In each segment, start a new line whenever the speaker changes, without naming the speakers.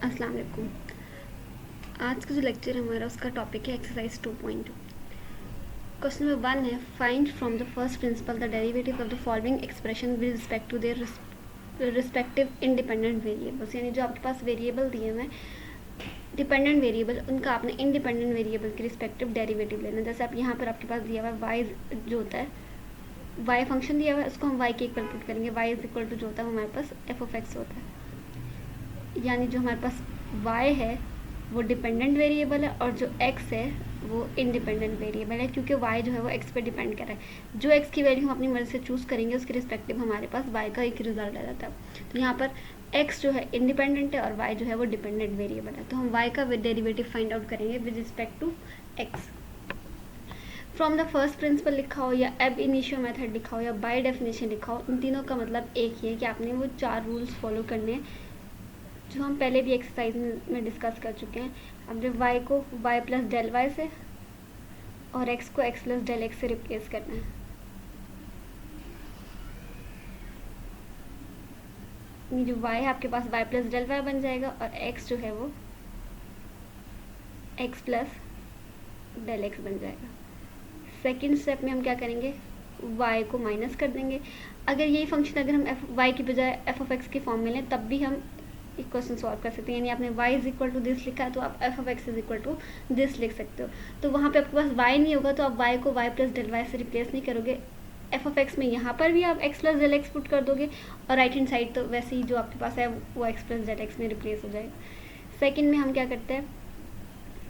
अस्सलाम वालेकुम। आज का जो लेक्चर है हमारा उसका टॉपिक है एक्सरसाइज 2.2। क्वेश्चन नंबर 1 है find from the first principle the derivative of the following expression with respect to their respective independent variables. यानी जो आपके पास वेरिएबल दिए हुए हैं डिपेंडेंट वेरिएबल, उनका आपने इंडिपेंडेंट वेरिएबल के रिस्पेक्टिव डेरिवेटिव लेना। जैसे आप यहाँ पर आपके पास दिया हुआ है वाई जो होता है, वाई फंक्शन दिया हुआ है, उसको हम वाई के इक्वल पुट करेंगे। वाई इज इक्वल टू जो होता है वो हमारे पास एफ ऑफ एक्स होता है। यानी जो हमारे पास वाई है वो डिपेंडेंट वेरिएबल है और जो x है वो इंडिपेंडेंट वेरिएबल है, क्योंकि y जो है वो x पे डिपेंड कर रहा है। जो x की वैल्यू हम अपनी मर्जी से चूज़ करेंगे उसके रिस्पेक्टिव हमारे पास y का एक रिजल्ट आ जाता है। तो यहाँ पर x जो है इंडिपेंडेंट है और y जो है वो डिपेंडेंट वेरिएबल है। तो हम y का डेरिवेटिव फाइंड आउट करेंगे with respect to x। From the first principle लिखा हो या एब इनिशियो मेथड लिखा हो या बाय डेफिनेशन लिखा हो, इन तीनों का मतलब एक ही है कि आपने वो 4 रूल्स फॉलो करने हैं जो हम पहले भी एक्सरसाइज में डिस्कस कर चुके हैं। हमने y को y प्लस डेल वाई से और x को x प्लस डेल एक्स से रिप्लेस करना है। ये जो y है आपके पास y प्लस डेल वाई बन जाएगा और x जो है वो x प्लस डेल एक्स बन जाएगा। सेकेंड स्टेप में हम क्या करेंगे, y को माइनस कर देंगे। अगर यही फंक्शन अगर हम y की बजाय f ऑफ एक्स की फॉर्म में लें तब भी हम एक क्वेश्चन सॉल्व कर सकते हैं। यानी आपने y is equal to this लिखा है तो आप f of x is equal to this लिख सकते हो। तो वहाँ पे आपके पास y नहीं होगा तो आप y को y प्लस डेल वाई से रिप्लेस नहीं करोगे। f ऑफ एक्स में यहाँ पर भी आप x plus del x put कर दोगे और राइट हैंड साइड तो वैसे ही जो आपके पास है वो x प्लस डेल एक्स में रिप्लेस हो जाएगा। सेकेंड में हम क्या करते हैं,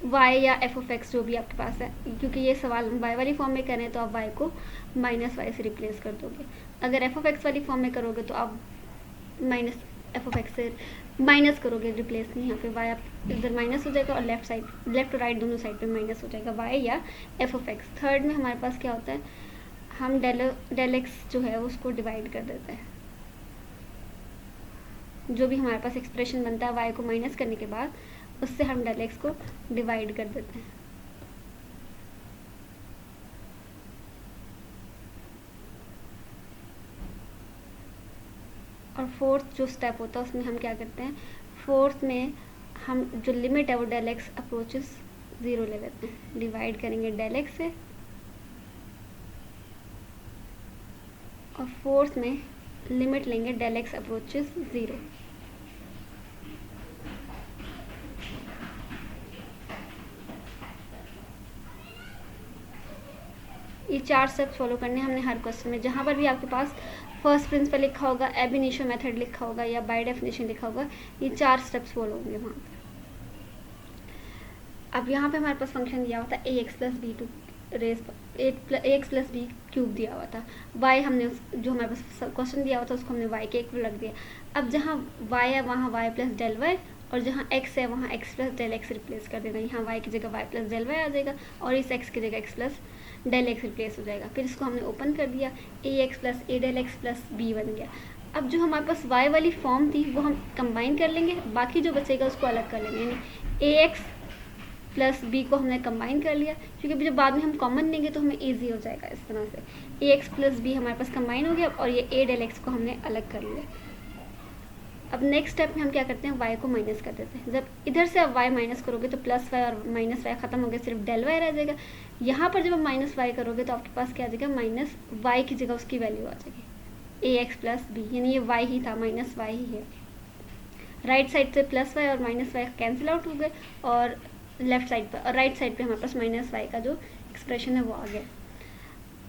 y या f ऑफ एक्स जो भी आपके पास है, क्योंकि ये सवाल हम y वाली फॉर्म में करें तो आप y को माइनस वाई से रिप्लेस कर दोगे। अगर f ऑफ एक्स वाली फॉर्म में करोगे तो आप माइनस एफ ऑफ एक्स से माइनस करोगे, रिप्लेस नहीं। यहाँ पे y आप इधर माइनस हो जाएगा और लेफ्ट और राइट दोनों साइड पे माइनस हो जाएगा y या एफ ऑफ एक्स। थर्ड में हमारे पास क्या होता है, हम डेल एक्स जो है उसको डिवाइड कर देते हैं। जो भी हमारे पास एक्सप्रेशन बनता है y को माइनस करने के बाद उससे हम डेल एक्स को डिवाइड कर देते हैं। और फोर्थ जो स्टेप होता है उसमें हम क्या करते हैं, फोर्थ में हम जो लिमिट है वो डेल एक्स अप्रोचेस 0 ले लेते हैं। डिवाइड करेंगे डेल एक्स से और फोर्थ में लिमिट लेंगे डेल एक्स अप्रोचेस 0। ये 4 स्टेप्स फॉलो करने हमने हर क्वेश्चन में। जहाँ पर भी आपके पास फर्स्ट प्रिंसिपल लिखा होगा, एब इनिशियो मेथड लिखा होगा या बाय डेफिनेशन लिखा होगा, ये 4 स्टेप्स फॉलो होंगे वहाँ पर। अब यहाँ पे हमारे पास फंक्शन दिया हुआ था A x plus B to raise A x plus B cube दिया हुआ था। वाई हमने जो हमारे पास क्वेश्चन दिया हुआ था उसको हमने वाई के इक्वल रख दिया। अब जहाँ वाई है वहाँ वाई प्लस डेल वाई और जहाँ एक्स है वहाँ x plus del x replace कर देना। यहाँ वाई की जगह वाई प्लस डेल वाई आ जाएगा और इस एक्स की जगह x plus del x replace हो जाएगा। फिर इसको हमने ओपन कर दिया, a x plus a del x plus b बन गया। अब जो हमारे पास y वाली फॉर्म थी वो हम कंबाइन कर लेंगे, बाकी जो बचेगा उसको अलग कर लेंगे। यानी ए एक्स प्लस बी को हमने कंबाइन कर लिया, क्योंकि जब बाद में हम कॉमन लेंगे तो हमें ईजी हो जाएगा। इस तरह से ए एक्स प्लस बी हमारे पास कंबाइन हो गया और ये ए डेल एक्स को हमने अलग कर लिया। अब नेक्स्ट स्टेप में हम क्या करते हैं, y को माइनस कर देते हैं। जब इधर से आप y माइनस करोगे तो प्लस वाई और माइनस वाई खत्म हो गया, सिर्फ डेल वाई रह जाएगा। यहाँ पर जब आप माइनस वाई करोगे तो आपके पास क्या आ जाएगा, माइनस वाई की जगह उसकी वैल्यू आ जाएगी ए एक्स प्लस बी। यानी ये y ही था, माइनस वाई ही है। राइट साइड से प्लस वाई और माइनस वाई कैंसिल आउट हो गए और लेफ्ट साइड पर और राइट साइड पे हमारे पास माइनस वाई का जो एक्सप्रेशन है वो आ गया।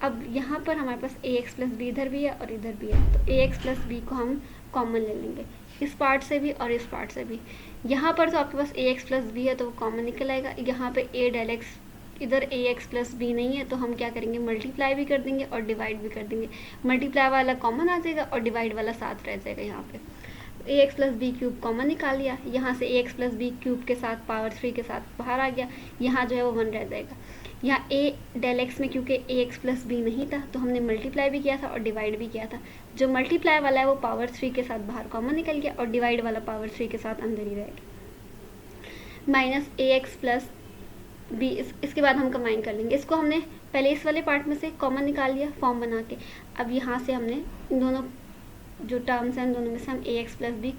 अब यहाँ पर हमारे पास ए एक्स प्लस बी इधर भी है और इधर भी है, तो ए एक्स प्लस बी को हम कॉमन ले लेंगे इस पार्ट से भी और इस पार्ट से भी। यहाँ पर तो आपके पास ए एक्स प्लस बी है तो वो कॉमन निकल आएगा। यहाँ पे ए डेल एक्स, इधर ए एक्स प्लस बी नहीं है तो हम क्या करेंगे, मल्टीप्लाई भी कर देंगे और डिवाइड भी कर देंगे। मल्टीप्लाई वाला कॉमन आ जाएगा और डिवाइड वाला साथ रह जाएगा। यहाँ पे A x plus B cube common निकाल लिया, यहाँ से A x plus B cube के साथ पावर 3 के साथ बाहर आ गया, यहाँ जो है वो 1 रह जाएगा। यहाँ ए डेल एक्स में क्योंकि ए एक्स प्लस बी नहीं था तो हमने मल्टीप्लाई भी किया था और डिवाइड भी किया था। जो मल्टीप्लाई वाला है वो पावर 3 के साथ बाहर कॉमन निकल गया और डिवाइड वाला पावर 3 के साथ अंदर ही रह गया। माइनस ए एक्स प्लस बी, इसके बाद हम कंबाइन कर लेंगे। इसको हमने पहले इस वाले पार्ट में से कॉमन निकाल लिया फॉर्म बना के। अब यहाँ से हमने इन दोनों जो टर्म्स हैं इन दोनों में से हम ए एक्स प्लस बी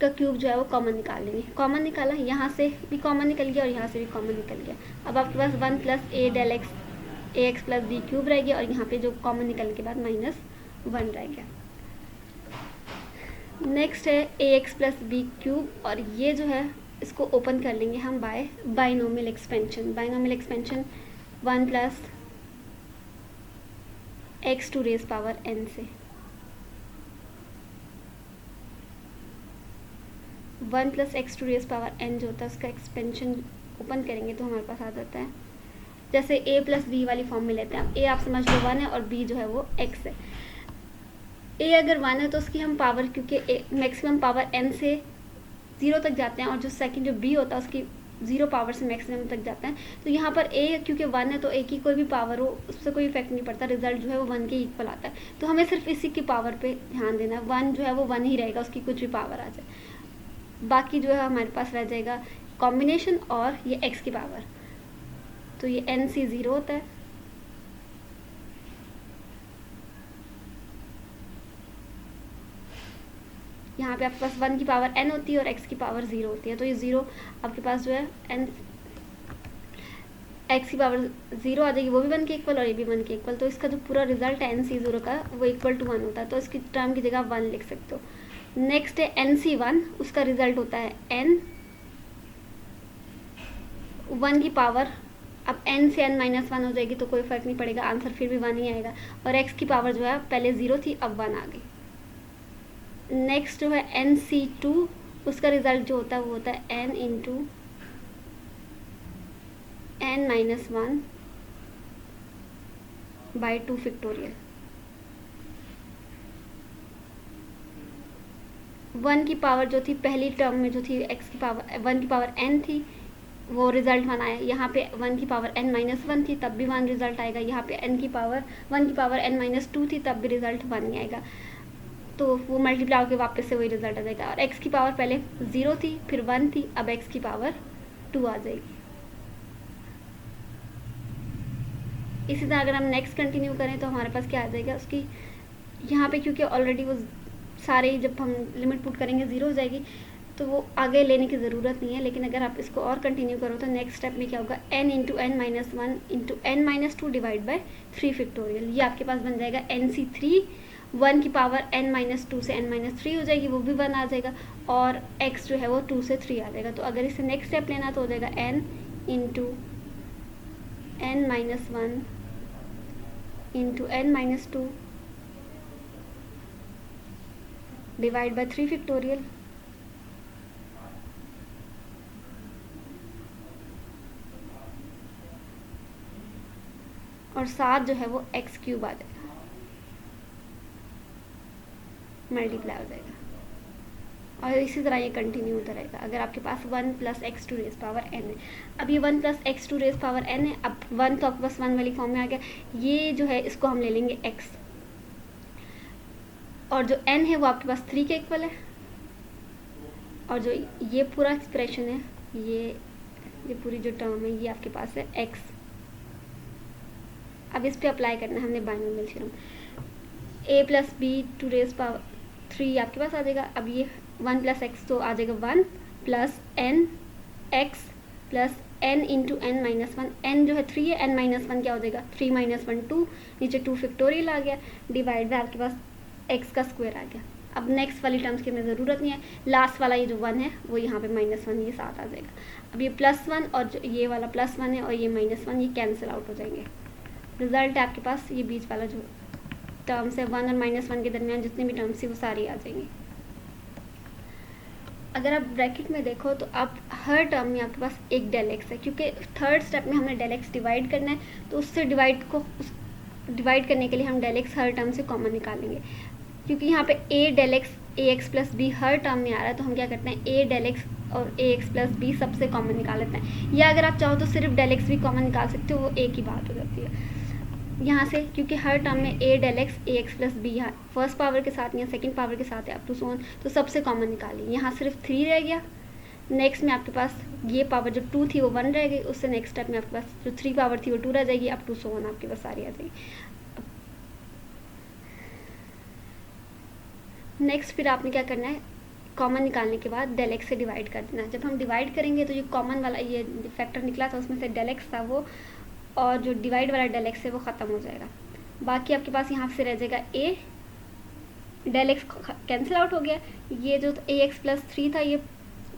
का क्यूब जो है वो कॉमन निकाल लेंगे। कॉमन निकाला, यहाँ से भी कॉमन निकल गया और यहाँ से भी कॉमन निकल गया। अब आपके पास 1 plus a del x a x plus B cube रह गया और यहाँ पे जो कॉमन निकलने के बाद -1 रह गया। नेक्स्ट है a x plus B cube और ये जो है इसको ओपन कर लेंगे हम by binomial expansion. Binomial expansion 1 plus x to raise power n से 1 plus x to raise power n जो होता है उसका एक्सपेंशन ओपन करेंगे तो हमारे पास आ जाता है जैसे a प्लस बी वाली फॉर्म में लेते हैं। a आप समझ लो 1 है और b जो है वो x है। a अगर 1 है तो उसकी हम पावर, क्योंकि मैक्सिमम पावर n से 0 तक जाते हैं और जो सेकंड जो b होता है उसकी 0 पावर से मैक्सिमम तक जाता है। तो यहाँ पर a क्योंकि 1 है तो a की कोई भी पावर हो उससे कोई इफेक्ट नहीं पड़ता, रिजल्ट जो है वो 1 के इक्वल आता है। तो हमें सिर्फ इसी की पावर पे ध्यान देना है, 1 जो है वो 1 ही रहेगा, उसकी कुछ भी पावर आ जाए। बाकी जो है हमारे पास रह जाएगा कॉम्बिनेशन और ये x की पावर, तो ये n से 0 होता है। यहाँ पे आपके पास 1 की पावर n होती है और x की पावर 0 होती है, तो ये 0 आपके पास जो है n x की पावर 0 आ जाएगी, वो भी 1 के इक्वल और ये भी 1 के इक्वल। तो इसका जो पूरा रिजल्ट है n c 0 का वो इक्वल टू 1 होता है, तो इसकी टर्म की जगह 1 लिख सकते हो। नेक्स्ट है n c 1, उसका रिजल्ट होता है n 1 की पावर, अब n से n माइनस 1 हो जाएगी तो कोई फर्क नहीं पड़ेगा, आंसर फिर भी 1 ही आएगा। और x की पावर जो है पहले 0 थी अब 1 आ गई। नेक्स्ट जो है n c 2, उसका रिजल्ट जो होता है वो होता है n into n minus 1 by 2 factorial. 1 की पावर जो थी पहली टर्म में जो थी x की पावर 1 की पावर n थी, वो रिजल्ट 1 आया। यहाँ पे 1 की पावर n माइनस 1 थी तब भी 1 रिजल्ट आएगा। यहाँ पे n की पावर 1 की पावर n माइनस 2 थी तब भी रिजल्ट 1 ही आएगा, तो वो मल्टीप्लाई होकर वापस से वही रिजल्ट आ जाएगा। और x की पावर पहले 0 थी फिर 1 थी, अब x की पावर 2 आ जाएगी। इसी तरह अगर हम नेक्स्ट कंटिन्यू करें तो हमारे पास क्या आ जाएगा, उसकी यहाँ पे क्योंकि ऑलरेडी वो सारे जब हम लिमिट पुट करेंगे 0 हो जाएगी तो वो आगे लेने की ज़रूरत नहीं है। लेकिन अगर आप इसको और कंटिन्यू करो तो नेक्स्ट स्टेप में क्या होगा, n into n minus 1 into n minus 2 divide by 3 factorial. ये आपके पास बन जाएगा nc3, 1 की पावर n माइनस 2 से n माइनस 3 हो जाएगी, वो भी 1 आ जाएगा और x जो है वो 2 से 3 आ जाएगा। तो अगर इसे नेक्स्ट स्टेप लेना तो हो जाएगा n into n minus 1 into n minus 2 divide by 3 factorial. और साथ जो है वो एक्स क्यूब आ जाएगा, मल्टीप्लाई हो जाएगा और इसी तरह ये कंटिन्यू होता रहेगा। अगर आपके पास 1 plus x to raise power n है, अब ये 1 plus x to raise power n है, अब 1 तो आपके पास 1 वाली फॉर्म में आ गया। ये जो है इसको हम ले लेंगे x और जो n है वो आपके पास 3 के इक्वल है और जो ये पूरा एक्सप्रेशन है ये पूरी जो टर्म है ये आपके पास है x। अब इस पे अप्लाई करना है हमने binomial theorem, a plus B to raise power 3 आपके पास आ जाएगा। अब ये 1 प्लस एक्स तो आ जाएगा 1 plus n x plus n into n minus 1, n जो है 3 है, n माइनस 1 क्या हो जाएगा 3 माइनस 1 2, नीचे 2 फैक्टोरियल आ गया डिवाइड बाय आपके पास x का स्क्वायर आ गया। अब नेक्स्ट वाली टर्म्स की हमें ज़रूरत नहीं है, लास्ट वाला ये जो 1 है वो यहाँ पे -1 ये साथ आ जाएगा। अब ये +1 और जो ये वाला +1 है और ये -1 ये कैंसिल आउट हो जाएंगे। रिजल्ट है आपके पास ये बीच वाला जो टर्म्स है 1 और -1 के दरमियान जितने भी टर्म्स थी वो सारी आ जाएंगी। अगर आप ब्रैकेट में देखो तो अब हर टर्म में आपके पास एक डेल एक्स है, क्योंकि थर्ड स्टेप में हमने डेल एक्स डिवाइड करना है तो उससे डिवाइड करने के लिए हम डेल एक्स हर टर्म से कॉमन निकालेंगे। क्योंकि यहाँ पे a del x a x plus b हर टर्म में आ रहा है तो हम क्या करते हैं a डेल एक्स और ए एक्स प्लस बी सबसे कॉमन निकाल लेते हैं, या अगर आप चाहो तो सिर्फ डेल एक्स भी कॉमन निकाल सकते हो, वो एक ही बात हो जाती है यहाँ से। क्योंकि हर टर्म में a del x a x plus b यहाँ फर्स्ट पावर के साथ या सेकंड पावर के साथ है अप टू सो ऑन, तो सबसे कॉमन निकालिए। यहाँ सिर्फ 3 रह गया, नेक्स्ट में आपके पास ये पावर जो 2 थी वो 1 रह गई, उससे नेक्स्ट स्टेप में आपके पास जो 3 पावर थी वो 2 रह जाएगी, अप टू सो ऑन आपके पास सारी आ जाएगी। नेक्स्ट फिर आपने क्या करना है, कॉमन निकालने के बाद डेल एक्स से डिवाइड कर देना। जब हम डिवाइड करेंगे तो ये कॉमन वाला ये फैक्टर निकला था उसमें से डेल एक्स था वो, और जो डिवाइड वाला डेल एक्स है वो ख़त्म हो जाएगा। बाकी आपके पास यहाँ से रह जाएगा ए, डेल एक्स कैंसिल आउट हो गया। ये जो ए एक्स प्लस 3 था ये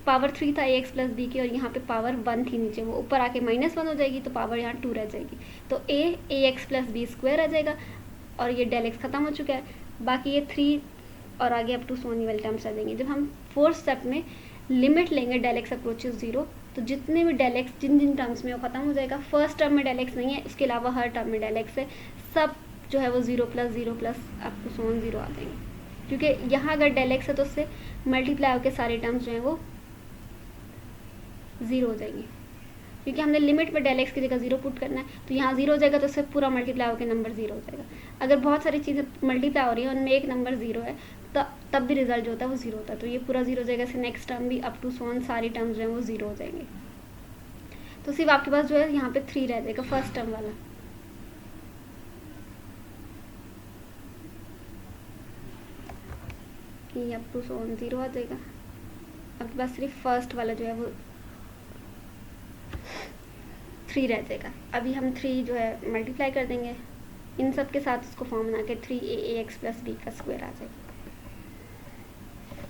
पावर 3 था ए एक्स प्लस बी की, और यहाँ पे पावर 1 थी नीचे, वो ऊपर आके -1 हो जाएगी तो पावर यहाँ 2 रह जाएगी। तो ए एक्स प्लस बी स्क्वायर आ जाएगा, और ये डेल एक्स ख़त्म हो चुका है। बाकी ये 3 और आगे अप टू सोनी वाले टर्म्स आ जाएंगे। जब हम फोर्थ स्टेप में लिमिट लेंगे डेल एक्स अप्रोचेज 0, तो जितने भी डेल एक्स जिन टर्म्स में वो ख़त्म हो जाएगा। फर्स्ट टर्म में डेल एक्स नहीं है, उसके अलावा हर टर्म में डेल एक्स है, सब जो है वो 0 प्लस अप टू सोन 0 आ जाएंगे। क्योंकि यहाँ अगर डेल एक्स है तो उससे मल्टीप्लाई होकर सारे टर्म्स जो हैं वो 0 हो जाएंगे, क्योंकि हमने लिमिट में डेल एक्स की जगह 0 पुट करना है, तो यहाँ 0 हो जाएगा तो उससे पूरा मल्टीप्लाई होकर नंबर 0 हो जाएगा। अगर बहुत सारी चीज़ें मल्टीप्लाई हो रही है उनमें एक नंबर 0 है तब भी रिजल्ट जो होता है वो 0 होता है, तो ये पूरा 0 हो जाएगा। इससे नेक्स्ट टर्म भी अप टू सोन सारी टर्म्स जो हैं वो 0 हो जाएंगे। तो सिर्फ आपके पास जो है यहाँ पे 3 रह जाएगा फर्स्ट टर्म वाला। ये अप टू सोन 0 आ जाएगा। आपके पास सिर्फ फर्स्ट वाला जो है वो 3 रह जाएगा। अभी हम 3 जो है मल्टीप्लाई कर देंगे इन सब के साथ, उसको फॉर्म बना के 3a एक्स प्लस बी का स्क्वायर आ जाएगा।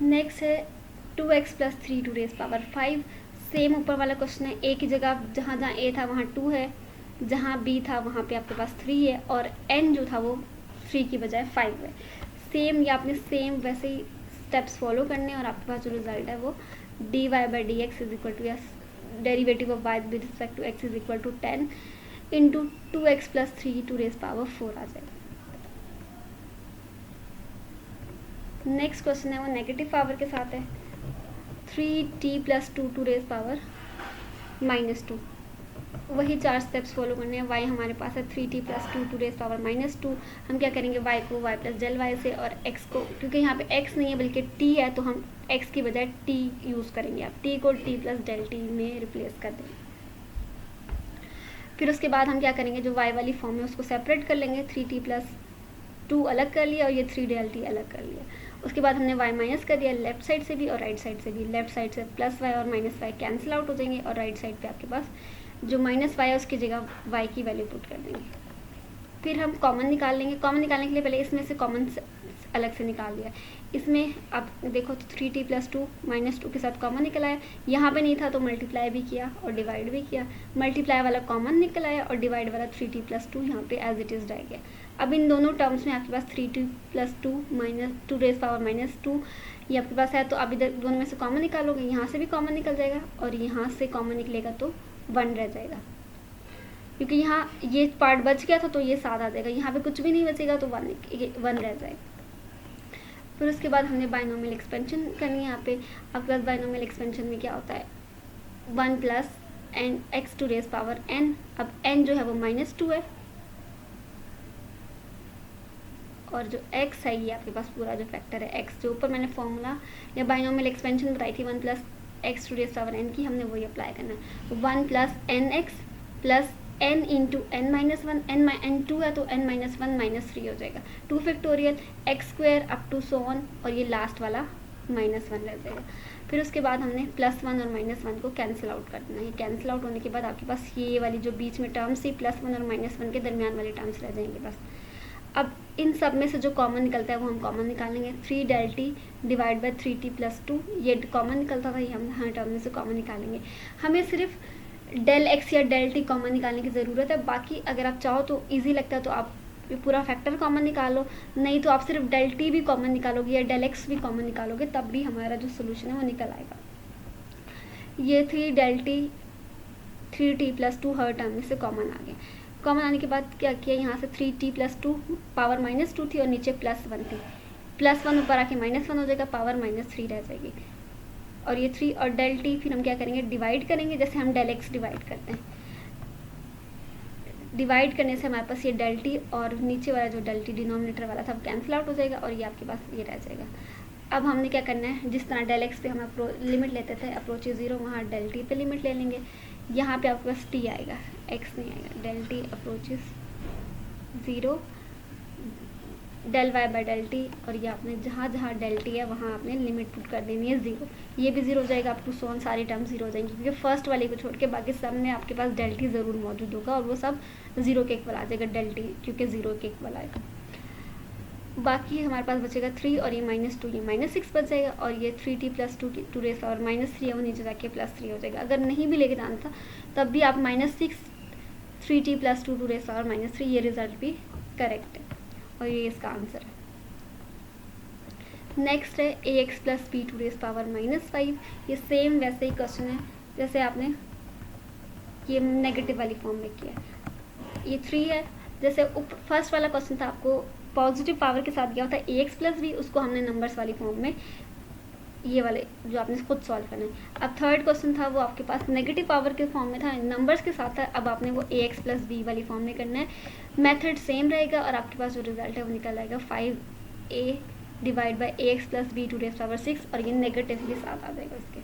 नेक्स्ट है 2x plus 3 to raise power 5। Same ऊपर वाला क्वेश्चन है, a की जगह जहाँ जहाँ a था वहाँ 2 है, जहाँ b था वहाँ पे आपके पास 3 है, और n जो था वो 3 की बजाय 5 है। सेम ये आपने सेम वैसे ही स्टेप्स फॉलो करने, और आपके पास जो रिजल्ट है वो dy by d x is equal to derivative of y with respect to x is equal to 10 into 2x plus 3 to raise power 4 आ जाएगा। नेक्स्ट क्वेश्चन है वो नेगेटिव पावर के साथ है, 3t plus 2 to raise power -2। वही 4 steps follow करने हैं। y हमारे पास है 3t plus 2 to raise power -2। हम क्या करेंगे, y को y प्लस डेल y से, और x को, क्योंकि यहाँ पे x नहीं है बल्कि t है, तो हम x की बजाय t यूज़ करेंगे। आप t को t प्लस डेल t में रिप्लेस कर देंगे। फिर उसके बाद हम क्या करेंगे, जो y वाली फॉर्म है उसको सेपरेट कर लेंगे। 3t प्लस 2 अलग कर लिया और ये 3 डेल t अलग कर लिया। उसके बाद हमने y माइनस कर दिया लेफ्ट साइड से भी और राइट साइड से भी। लेफ्ट साइड से प्लस y और माइनस y कैंसिल आउट हो जाएंगे, और राइट साइड पे आपके पास जो माइनस y है उसकी जगह y की वैल्यू पुट कर देंगे। फिर हम कॉमन निकाल लेंगे। कॉमन निकालने के लिए पहले इसमें से कॉमन अलग से निकाल दिया। इसमें आप देखो तो 3t प्लस 2 -2 के साथ कॉमन निकल आया। यहाँ पे नहीं था तो मल्टीप्लाई भी किया और डिवाइड भी किया। मल्टीप्लाई वाला कॉमन निकल आया और डिवाइड वाला 3t प्लस 2 यहाँ पे एज इट इज़ रह गया। अब इन दोनों टर्म्स में आपके पास 3t प्लस 2 -2 रेज पावर -2 ये आपके पास है, तो आप इधर दोनों में से कॉमन निकालोगे। यहाँ से भी कॉमन निकल जाएगा और यहाँ से कॉमन निकलेगा तो 1 रह जाएगा, क्योंकि यहाँ ये पार्ट बच गया था तो ये 7 आ जाएगा। यहाँ पे कुछ भी नहीं बचेगा तो 1 रह जाएगा। फिर उसके बाद हमने बाइनोमियल एक्सपेंशन करनी है। यहाँ पे आपके पास बाइनोमियल एक्सपेंशन में क्या होता है, 1 plus n x to raise power n। अब n जो है वो -2 है और जो x है ये आपके पास पूरा जो फैक्टर है x, जो ऊपर मैंने फॉर्मूला या बाइनोमियल एक्सपेंशन बताई थी 1 plus x to raise power n की, हमने वही अप्लाई करना है। 1 plus n x plus n into n minus 1, n 2 है तो n माइनस 1 -3 हो जाएगा। 2 factorial x square up to so on, और ये लास्ट वाला -1 रह जाएगा। फिर उसके बाद हमने +1 और -1 को कैंसिल आउट कर देना है। कैंसिल आउट होने के बाद आपके पास ये वाली जो बीच में टर्म्स थी +1 और -1 के दरमियान वाले टर्म्स रह जाएंगे बस। अब इन सब में से जो कॉमन निकलता है वो हम कॉमन निकालेंगे। 3 del t divide by 3t plus 2 ये कॉमन निकलता था, ये हम हर टर्म में से कॉमन निकालेंगे। हमें सिर्फ डेल एक्स या डेल टी कॉमन निकालने की ज़रूरत है। बाकी अगर आप चाहो तो इजी लगता है तो आप पूरा फैक्टर कॉमन निकालो, नहीं तो आप सिर्फ डेल टी भी कॉमन निकालोगे या डेल एक्स भी कॉमन निकालोगे, तब भी हमारा जो सोल्यूशन है वो निकल आएगा। ये 3 डेल टी 3t प्लस 2 हर टर्म में से कॉमन आ गया। कॉमन आने के बाद क्या किया, यहाँ से 3t प्लस 2 पावर -2 थी और नीचे +1 थी। +1 ऊपर आके -1 हो जाएगा, पावर -3 रह जाएगी। और ये 3 और डेल टी फिर हम क्या करेंगे, डिवाइड करेंगे, जैसे हम डेल एक्स डिवाइड करते हैं। डिवाइड करने से हमारे पास ये डेल टी और नीचे वाला जो डेल टी डिनोमिनेटर वाला था वो कैंसिल आउट हो जाएगा और ये आपके पास ये रह जाएगा। अब हमने क्या करना है, जिस तरह डेल एक्स पे हम लिमिट लेते थे अप्रोच 0, वहाँ डेल टी पे लिमिट ले लेंगे। यहाँ पे आपके पास टी आएगा, एक्स नहीं आएगा। Del t approaches 0 del y by del t, और ये आपने जहाँ जहाँ डेल टी है वहाँ आपने लिमिट पुट कर देनी है 0। ये भी 0 हो जाएगा, अप टू सोन सारी टर्म 0 हो जाएंगी, क्योंकि फर्स्ट वाले को छोड़ के बाकी सब में आपके पास डेल टी ज़रूर मौजूद होगा और वो सब 0 के इक्वल आ जाएगा, डेल टी क्योंकि 0 के इक्वल आएगा। बाकी हमारे पास बचेगा 3 और ये -2, ये -6 बच जाएगा, और ये 3t + 2 रेस और -3 है वो नीचे जाके +3 हो जाएगा। अगर नहीं भी लेके जाना था तब भी आप -6 3t + 2 रेस और -3, ये रिजल्ट भी करेक्ट है और ये इसका आंसर है। नेक्स्ट है ax + b to raise power -5। ये सेम वैसे ही क्वेश्चन है जैसे आपने ये नेगेटिव वाली फॉर्म में किया है। ये 3 है, जैसे फर्स्ट वाला क्वेश्चन था आपको पॉजिटिव पावर के साथ दिया होता है ax + b, उसको हमने नंबर्स वाली फॉर्म में ये वाले जो आपने खुद सॉल्व करना है। अब थर्ड क्वेश्चन था वो आपके पास नेगेटिव पावर के फॉर्म में था, नंबर्स के साथ था, अब आपने वो ax + b वाली फॉर्म में करना है। मेथड सेम रहेगा और आपके पास जो रिजल्ट है वो निकल आएगा 5a divide by ax + b to raise power 6, और ये नेगेटिव के साथ आ जाएगा उसके।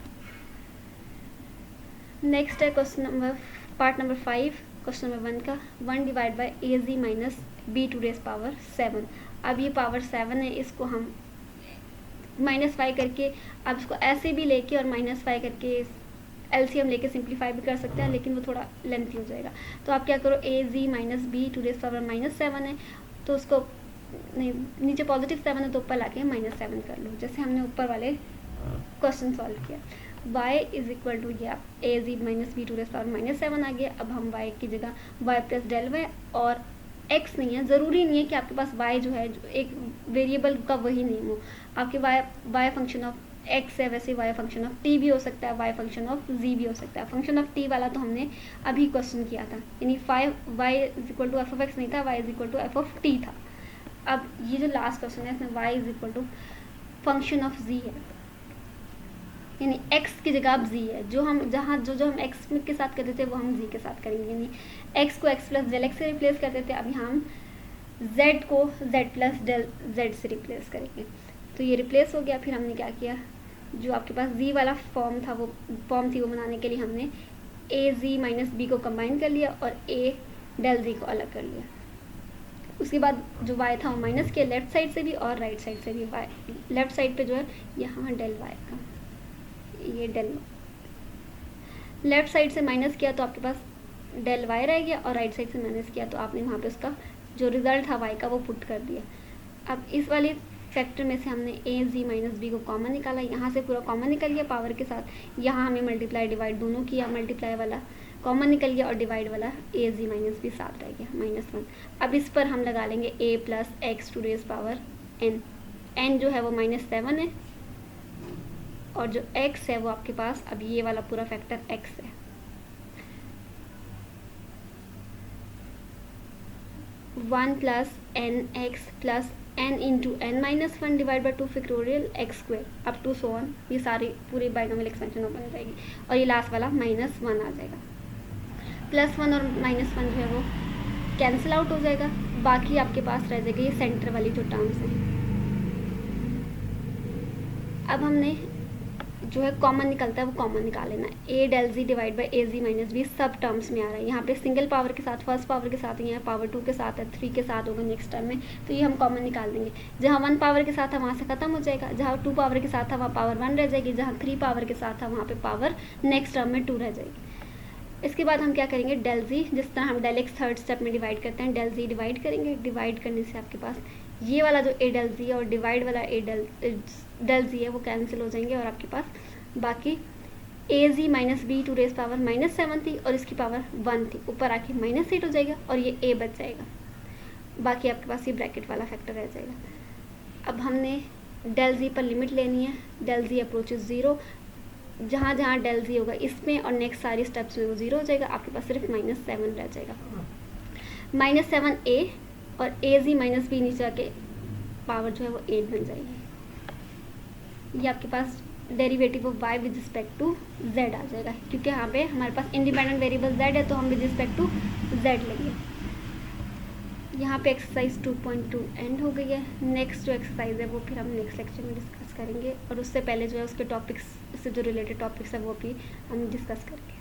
नेक्स्ट है question part number 5, question number 1 का 1 divide by az - b to raise power 7। अब ये पावर 7 है, इसको हम -5 करके, अब इसको ऐसे भी लेके और -5 करके एलसीएम लेके सिंप्लीफाई भी कर सकते हैं, लेकिन वो थोड़ा लेंथी हो जाएगा। तो आप क्या करो, az - b to raise power -7 है तो उसको नहीं, नीचे पॉजिटिव 7 है तो ऊपर लाके -7 कर लो, जैसे हमने ऊपर वाले क्वेश्चन सॉल्व किया। y = ये आप az - b to raise power -7 आ गया। अब हम y की जगह y + डेल y, और x नहीं है, ज़रूरी नहीं है कि आपके पास y जो है जो एक वेरिएबल का वही नेम हो, आपके y फंक्शन ऑफ x है, वैसे y फंक्शन ऑफ t भी हो सकता है, y फंक्शन ऑफ z भी हो सकता है। फंक्शन ऑफ t वाला तो हमने अभी क्वेश्चन किया था, यानी y = f(x) नहीं था, y = f(t) था। अब ये जो लास्ट क्वेश्चन है इसमें y = फंक्शन ऑफ z है, यानी x की जगह अब z है, जो हम जहाँ जो हम x के साथ करते थे वो हम z के साथ करेंगे, यानी x को x + डेल x से रिप्लेस करते थे, अभी हम z को z + डेल z से रिप्लेस करेंगे। तो ये रिप्लेस हो गया। फिर हमने क्या किया, जो आपके पास z वाला फॉर्म थी वो बनाने के लिए हमने az - b को कंबाइन कर लिया और a डेल z को अलग कर लिया। उसके बाद जो y था वो माइनस किया लेफ्ट साइड से भी और राइट साइड से भी। y लेफ्ट साइड पे जो है यहाँ डेल y का, ये डेल लेफ्ट साइड से माइनस किया तो आपके पास डेल y रह गया, और राइट साइड से माइनस किया तो आपने वहाँ पे उसका जो रिजल्ट था y का वो पुट कर दिया। अब इस वाले फैक्टर में से हमने az - b को कॉमन निकाला, यहाँ से पूरा कॉमन निकल गया पावर के साथ, यहाँ हमें मल्टीप्लाई डिवाइड दोनों किया, मल्टीप्लाई वाला कॉमन निकल गया और डिवाइड वाला az - b साथ रह गया -1। अब इस पर हम लगा लेंगे a + x to raise power n जो है वो -7 है, और जो x है वो आपके पास अब ये वाला पूरा फैक्टर x है। 1 + nx + n × n-1 divide by 2 factorial x² up to so on, ये सारी पूरी बाइनोमियल एक्सपेंशन ओपन हो जाएगी, और ये लास्ट वाला -1 आ जाएगा। +1 और -1 जो है वो कैंसिल आउट हो जाएगा, बाकी आपके पास रह जाएगी ये सेंटर वाली जो टर्म्स हैं। अब हमने जो है कॉमन निकलता है वो कॉमन निकाल लेना है। a del z divide by az - b सब टर्म्स में आ रहा है, यहाँ पे सिंगल पावर के साथ, फर्स्ट पावर के साथ, यहाँ पावर 2 के साथ है, 3 के साथ होगा नेक्स्ट टर्म में, तो ये हम कॉमन निकाल देंगे। जहाँ 1 पावर के साथ था वहाँ से खत्म हो जाएगा, जहाँ 2 पावर के साथ था वहाँ पावर 1 रह जाएगी, जहाँ 3 पावर के साथ था वहाँ पे पावर नेक्स्ट टर्म में 2 रह जाएगी। इसके बाद हम क्या करेंगे, डेल z, जिस तरह हम डेल x थर्ड स्टेप में डिवाइड करते हैं, डेल z डिवाइड करेंगे। डिवाइड करने से आपके पास ये वाला जो a डेल z और डिवाइड वाला a डेल z है वो कैंसिल हो जाएंगे, और आपके पास बाकी az - b to raise power -7 थी और इसकी पावर 1 थी, ऊपर आके -8 हो जाएगा और ये a बच जाएगा, बाकी आपके पास ये ब्रैकेट वाला फैक्टर रह जाएगा। अब हमने डेल z पर लिमिट लेनी है, डेल z अप्रोचेस 0, जहाँ जहाँ डेल z होगा इसमें और नेक्स्ट सारी स्टेप्स में वो 0 हो जाएगा, आपके पास सिर्फ -7 रह जाएगा। -7a और az - b नीचे आके पावर जो है वो 8 बन जाएगी। ये आपके पास derivative of y with respect to z आ जाएगा, क्योंकि यहाँ पे हमारे पास इंडिपेंडेंट वेरिएबल z है तो हम विद रिस्पेक्ट टू z लेंगे। यहाँ पे एक्सरसाइज 2.2 एंड हो गई है। नेक्स्ट जो एक्सरसाइज है वो फिर हम नेक्स्ट लेक्चर में डिस्कस करेंगे, और उससे पहले जो है उसके टॉपिक्स, उससे जो रिलेटेड टॉपिक्स है वो भी हम डिस्कस करेंगे।